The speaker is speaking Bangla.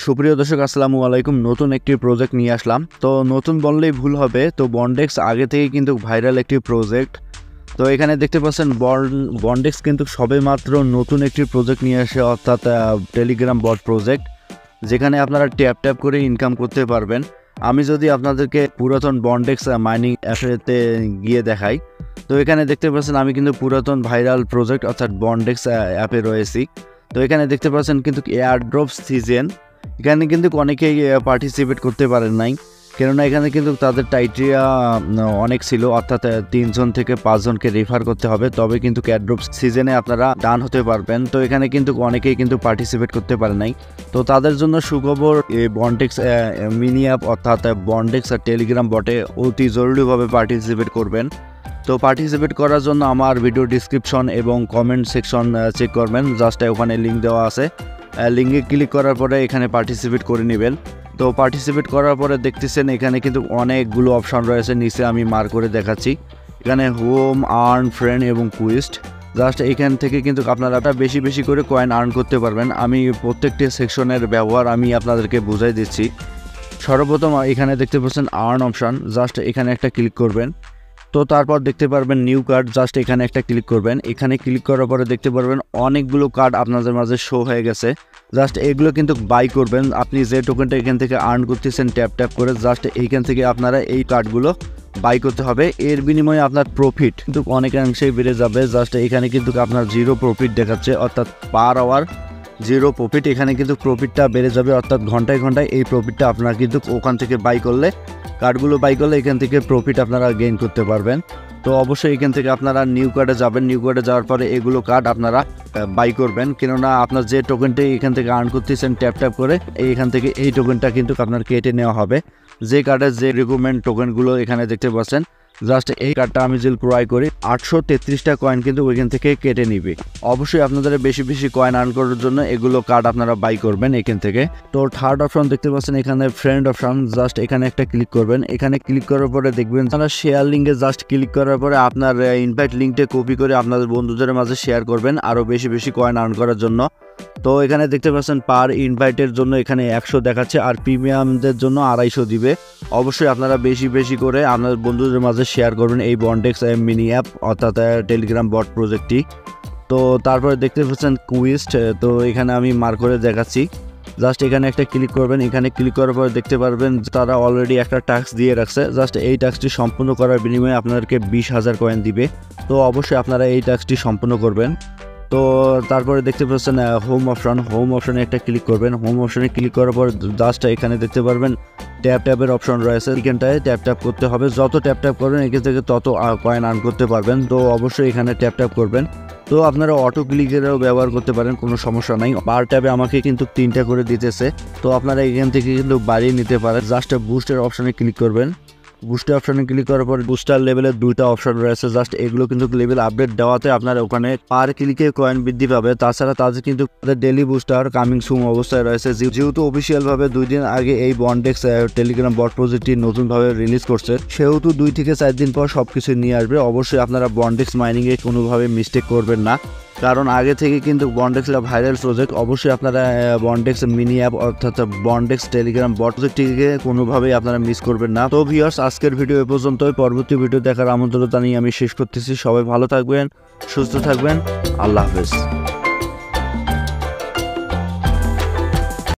সুপ্রিয় দর্শক আসসালামু আলাইকুম। নতুন একটি প্রজেক্ট নিয়ে আসলাম। তো নতুন বললেই ভুল হবে। তো বন্ডেক্স আগে থেকে কিন্তু ভাইরাল একটি প্রজেক্ট। তো এখানে দেখতে পাচ্ছেন বন্ডেক্স কিন্তু সবেমাত্র নতুন একটি প্রজেক্ট নিয়ে আসে, অর্থাৎ টেলিগ্রাম বট প্রজেক্ট, যেখানে আপনারা ট্যাপ করে ইনকাম করতে পারবেন। আমি যদি আপনাদেরকে পুরাতন বন্ডেক্স মাইনিং অ্যাপেতে গিয়ে দেখাই, তো এখানে দেখতে পাচ্ছেন আমি কিন্তু পুরাতন ভাইরাল প্রজেক্ট অর্থাৎ বন্ডেক্স অ্যাপে রয়েছি। তো এখানে দেখতে পাচ্ছেন কিন্তু এয়ারড্রপ সিজন, এখানে কিন্তু অনেকেই পার্টিসিপেট করতে পারেন নাই, কেননা এখানে কিন্তু তাদের টাইটেরিয়া অনেক ছিল, অর্থাৎ 3 জন থেকে 5 জনকে রেফার করতে হবে, তবে কিন্তু এয়ারড্রপ সিজনে আপনারা ডান হতে পারবেন। তো এখানে কিন্তু অনেকেই কিন্তু পার্টিসিপেট করতে পারে নাই। তো তাদের জন্য সুখবর, বন্ডেক্স মিনি অ্যাপ অর্থাৎ বন্ডেক্স আর টেলিগ্রাম বটে অতি জরুরিভাবে পার্টিসিপেট করবেন। তো পার্টিসিপেট করার জন্য আমার ভিডিও ডিসক্রিপশন এবং কমেন্ট সেকশন চেক করবেন, জাস্ট ওখানে লিঙ্ক দেওয়া আছে, লিঙ্কে ক্লিক করার পরে এখানে পার্টিসিপেট করে নেবেন। তো পার্টিসিপেট করার পরে দেখতেছেন এখানে কিন্তু অনেকগুলো অপশন রয়েছে, নিচে আমি মার্ক করে দেখাচ্ছি। এখানে হোম, আর্ন, ফ্রেন্ড এবং কুইস্ট, জাস্ট এখান থেকে কিন্তু আপনারা বেশি করে কয়েন আর্ন করতে পারবেন। আমি প্রত্যেকটি সেকশনের ব্যবহার আমি আপনাদেরকে বুঝাই দিচ্ছি। সর্বপ্রথম এখানে দেখতে পাচ্ছেন আর্ন অপশন, জাস্ট এখানে একটা ক্লিক করবেন। তো তারপর দেখতে পারবেন নিউ কার্ড, জাস্ট এখানে একটা ক্লিক করবেন। এখানে ক্লিক করার পরে দেখতে পারবেন অনেকগুলো কার্ড আপনাদের মাঝে শো হয়ে গেছে। জাস্ট এগুলো কিন্তু বাই করবেন। আপনি যে টোকেনটা এখান থেকে আর্ন করতেছেন ট্যাপ করে, জাস্ট এইখান থেকে আপনারা এই কার্ডগুলো বাই করতে হবে। এর বিনিময়ে আপনার প্রফিট কিন্তু অনেকাংশেই বেড়ে যাবে। জাস্ট এখানে কিন্তু আপনার জিরো প্রফিট দেখাচ্ছে, অর্থাৎ পার আওয়ার জিরো প্রফিট। এখানে কিন্তু প্রফিটটা বেড়ে যাবে, অর্থাৎ ঘন্টায় এই প্রফিটটা আপনারা কিন্তু ওখান থেকে বাই করলে, কার্ডগুলো বাই করলে এখান থেকে প্রফিট আপনারা গেইন করতে পারবেন। তো অবশ্যই এখান থেকে আপনারা নিউ কার্ডে যাবেন। নিউ কার্ডে যাওয়ার পরে এগুলো কার্ড আপনারা বাই করবেন, কেননা আপনার যে টোকেনটি এখান থেকে আর্ন করতেছেন ট্যাপ করে এখান থেকে এই টোকেনটা কিন্তু আপনার কেটে নেওয়া হবে। যে কার্ডের যে রিকোয়ারমেন্ট টোকেনগুলো এখানে দেখতে পাচ্ছেন, জাস্ট এই কার্ডটা আমি যদি ক্রয় করি 833টা কয়েন কিন্তু ওইখান থেকে কেটে নিবে। অবশ্যই আপনাদের বেশি কয়েন আর্ন করার জন্য এগুলো কার্ড আপনারা বাই করবেন এখান থেকে। তো থার্ড অপশন দেখতে পাচ্ছেন এখানে ফ্রেন্ড অপশন, জাস্ট এখানে একটা ক্লিক করবেন। এখানে ক্লিক করার পরে দেখবেন আপনারা শেয়ার লিঙ্কে জাস্ট ক্লিক করার পরে আপনার ইনভাইট লিঙ্কটা কপি করে আপনাদের বন্ধুদের মাঝে শেয়ার করবেন আরও বেশি কয়েন আর্ন করার জন্য। তো এখানে দেখতে পাচ্ছেন পার ইনভাইটের জন্য এখানে 100 দেখাচ্ছে, আর প্রিমিয়ামদের জন্য 250 দিবে। অবশ্যই আপনারা বেশি করে আপনার বন্ধুদের মাঝে শেয়ার করবেন এই বন্ডেক্স মিনি অ্যাপ অর্থাৎ টেলিগ্রাম বট প্রজেক্টটি। তো তারপরে দেখতে পাচ্ছেন কুইস্ট, তো এখানে আমি মার্ক করে দেখাচ্ছি। জাস্ট এখানে একটা ক্লিক করবেন। এখানে ক্লিক করার পর দেখতে পারবেন তারা অলরেডি একটা টাস্ক দিয়ে রাখছে, জাস্ট এই টাস্কটি সম্পূর্ণ করার বিনিময়ে আপনাদেরকে 20,000 কয়েন দিবে। তো অবশ্যই আপনারা এই টাস্কটি সম্পূর্ণ করবেন। তো তারপরে দেখতে পাচ্ছেন হোম অপশনে একটা ক্লিক করবেন। হোম অপশনে ক্লিক করার পর জাস্ট এখানে দেখতে পারবেন ট্যাপের অপশন রয়েছে, এখানটায় ট্যাপ করতে হবে। যত ট্যাপ করবেন এখান থেকে তত কয়েন আর্ন করতে পারবেন। তো অবশ্যই এখানে ট্যাপ করবেন। তো আপনারা অটো ক্লিকেরও ব্যবহার করতে পারেন, কোনো সমস্যা নাই। পার ট্যাবে আমাকে কিন্তু 3টা করে দিতেছে, তো আপনারা এখান থেকে কিন্তু বাড়িয়ে নিতে পারেন। জাস্ট বুস্টের অপশনে ক্লিক করবেন। বুস্টার অপশনে ক্লিক করার পর বুস্টার লেভেলের 2টা অপশন রয়েছে, জাস্ট এগুলো কিন্তু লেভেল আপডেট দেওয়াতে আপনার ওখানে পার ক্লিকে কয়েন বৃদ্ধি পাবে। তাছাড়া তাদের কিন্তু ডেইলি বুস্টার কামিং সুন অবস্থায় রয়েছে, যেহেতু অফিসিয়ালভাবে 2 দিন আগে এই বন্ডেক্স টেলিগ্রাম বট প্রজেক্টটি নতুনভাবে রিলিজ করছে, সেহেতু 2 থেকে 4 দিন পর সবকিছু নিয়ে আসবে। অবশ্যই আপনারা বন্ডেক্স মাইনিংয়ে কোনোভাবে মিস্টেক করবেন না, কারণ আগে থেকে কিন্তু বন্ডেক্স ভাইরাল প্রজেক্ট। অবশ্যই আপনারা বন্ডেক্স মিনি অ্যাপ অর্থাৎ বন্ডেক্স টেলিগ্রাম বট প্রজেক্টটিকে কোনোভাবেই আপনারা মিস করবেন না। তো ভিউয়ার্স, আজকের ভিডিও এ পর্যন্তই। পরবর্তী ভিডিও দেখার আমন্ত্রণ জানিয়ে আমি শেষ করতেছি। সবাই ভালো থাকবেন, সুস্থ থাকবেন, আল্লাহ হাফেজ।